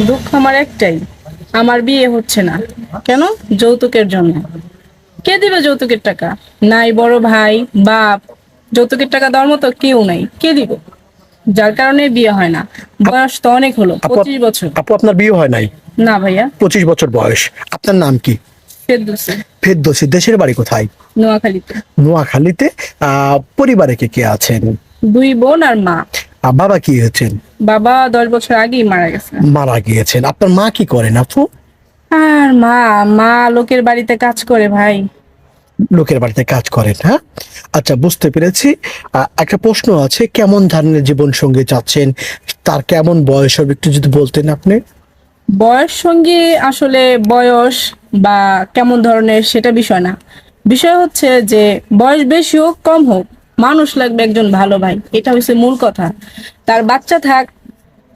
দুঃখ আমার একটাই, আমার বিয়ে হচ্ছে না। কেন? যৌতুকের জন্য। কে দিবে যৌতুকের টাকা? নাই বড় ভাই, বাপ। যৌতুকের টাকা দেওয়ার মতো কেউ নাই, কে দিব? যার কারণে বিয়ে হয় না। বয়স তো অনেক হলো, 25 বছর। আপু আপনার বিয়ে হয় নাই? না ভাইয়া। 25 বছর বয়স। আপনার নাম কি? ফেরদৌসী। ফেরদৌসী। দেশের বাড়ি কোথায়? নোয়াখালীতে। নোয়াখালীতে। পরিবারে কে কে আছেন? 2 বোন আর মা। বাবা কি হয়েছেন? বাবা 10 বছর আগেই মারা গেছে। মারা গিয়েছেন। আপনার মা কি করেন আপু? আর মা, মা লোকের বাড়িতে কাজ করে ভাই। লোকের বাড়িতে কাজ করেন, হ্যাঁ। আচ্ছা, বুঝতে পেরেছি। একটা প্রশ্ন আছে, কেমন ধরনের জীবন সঙ্গী চাচ্ছেন? তার কেমন বয়স হবে একটু যদি বলতেন আপনি। বয়স সঙ্গী আসলে বয়স বা কেমন ধরনের সেটা বিষয় না। বিষয় হচ্ছে যে বয়স বেশি হোক কম হোক, মানুষ লাগবে একজন ভালো ভাই, এটা হচ্ছে মূল কথা। তার বাচ্চা থাক,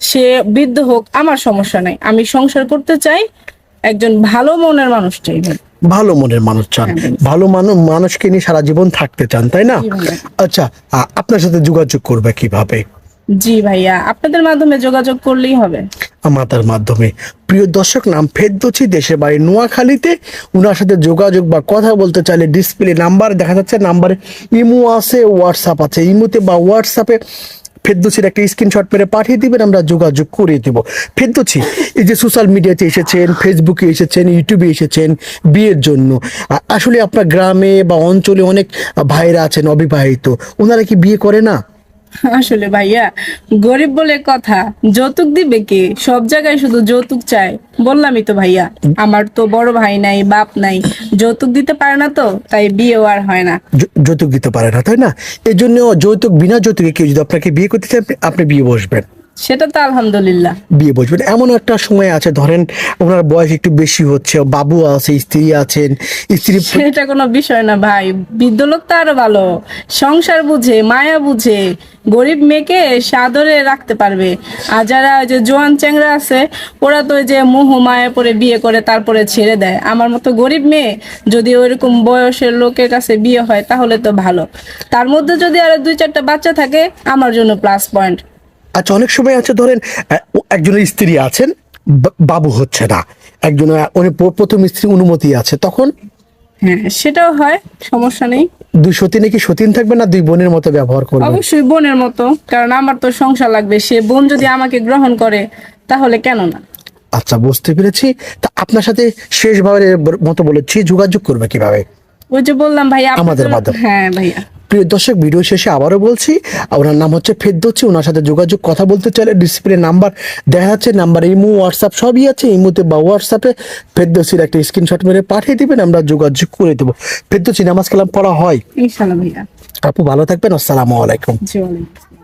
সে বৃদ্ধ হোক, আমার সমস্যা নাই। আমি সংসার করতে চাই, একজন ভালো মনের মানুষ চাই ভাই। ভালো মনের মানুষ চান, হ্যাঁ, ভালো মানুষকে নিয়ে সারা জীবন থাকতে চান, তাই না? জি ভাইয়া। আচ্ছা, আপনার সাথে যোগাযোগ করবে কিভাবে? জি ভাইয়া, আপনাদের মাধ্যমে যোগাযোগ করলেই হবে। আমাদের মাধ্যমে। প্রিয় দর্শক, নাম ফেরদৌসী, দেশের বাড়ি নোয়াখালীতে। উনার সাথে যোগাযোগ বা কথা বলতে চাইলে ডিসপ্লে নাম্বার দেখা যাচ্ছে, নাম্বারে ইমো আছে, হোয়াটসঅ্যাপ আছে। ইমোতে বা হোয়াটসঅ্যাপে ফেরদৌসীর একটা স্ক্রিনশট মেরে পাঠিয়ে দিবেন, আমরা যোগাযোগ করে দেব। ফেরদৌসী, এই যে সোশ্যাল মিডিয়াতে এসেছেন, ফেসবুকে এসেছেন, ইউটিউবে এসেছেন বিয়ের জন্য, আসলে আপনার গ্রামে বা অঞ্চলে অনেক ভাইরা আছেন অবিবাহিত, ওনারা কি বিয়ে করে না? আসলে ভাইয়া, গরিব বলে কথা, যৌতুক দিবে কে? সব জায়গায় শুধু যৌতুক চায়। বললামই তো ভাইয়া, আমার তো বড় ভাই নাই, বাপ নাই, যৌতুক দিতে পারে না, তো তাই বিয়েও আর হয় না। যৌতুক দিতে পারে না, তাই না? এই জন্য যৌতুক, বিনা যৌতুকে কেউ যদি আপনাকে বিয়ে করতে চায়, আপনি বিয়ে বসবেন। সেটা তো আলহামদুলিল্লাহ। বিয়ে বসবেন। এমন একটা সময় আছে, ধরেন ওনার বয়স একটু বেশি হচ্ছে, বাবু আছে, স্ত্রী আছেন, স্ত্রী। সেটা কোনো বিষয় না ভাই, বৃদ্ধ লোক তো আরো ভালো, সংসার বুঝে, মায়া বুঝে, গরিব মেয়েকে সাদরে রাখতে পারবে। আর যারা ওই যে জোয়ান চ্যাংরা আছে, ওরা তো ওই যে মোহ মায়া পরে বিয়ে করে তারপরে ছেড়ে দেয়। আমার মতো গরিব মেয়ে যদি ওইরকম বয়সের লোকের কাছে বিয়ে হয় তাহলে তো ভালো। তার মধ্যে যদি আরো 2-4টা বাচ্চা থাকে, আমার জন্য প্লাস পয়েন্ট। আচ্ছা, অনেক সময় আছে, ধরেন একজনের স্ত্রী আছেন, বাবু হচ্ছে না, একজন প্রথম স্ত্রী অনুমতি আছে, তখন হ্যাঁ, সেটাও হয়, সমস্যা নেই। দুই সতীনে কি সতীন থাকবে, না দুই বোনের মতো ব্যবহার করবে? অবশ্যই বোনের মতো, কারণ আমার তো সংসার লাগবে। সে বোন যদি আমাকে গ্রহণ করে তাহলে কেন না। আচ্ছা, বুঝতে পেরেছি। তা আপনার সাথে শেষবারের মতো বলেছি, যোগাযোগ করবে কিভাবে? ওই যে বললাম ভাইয়া, আমাদের মাধ্যমে। হ্যাঁ ভাইয়া। প্রিয় দর্শক, ভিডিও শেষে আবারও বলছি, ওনার নাম হচ্ছে ফেরদৌসী। ওনার সাথে যোগাযোগ কথা বলতে চাইলে ডিসপ্লে নাম্বার দেখা যাচ্ছে, নাম্বার ইমো, হোয়াটসঅ্যাপ সবই আছে। ইমোতে বা হোয়াটসঅ্যাপে ফেরদৌসীর একটা স্ক্রিনশট মেরে পাঠিয়ে দিবেন, আমরা যোগাযোগ করে দেবো। ফেরদৌসী, নামাজ কালাম পড়া হয়? ইনশাআল্লাহ ভাইয়া। আপু ভালো থাকবেন, আসসালামু আলাইকুম। জি, ওয়ালাইকুম আসসালাম।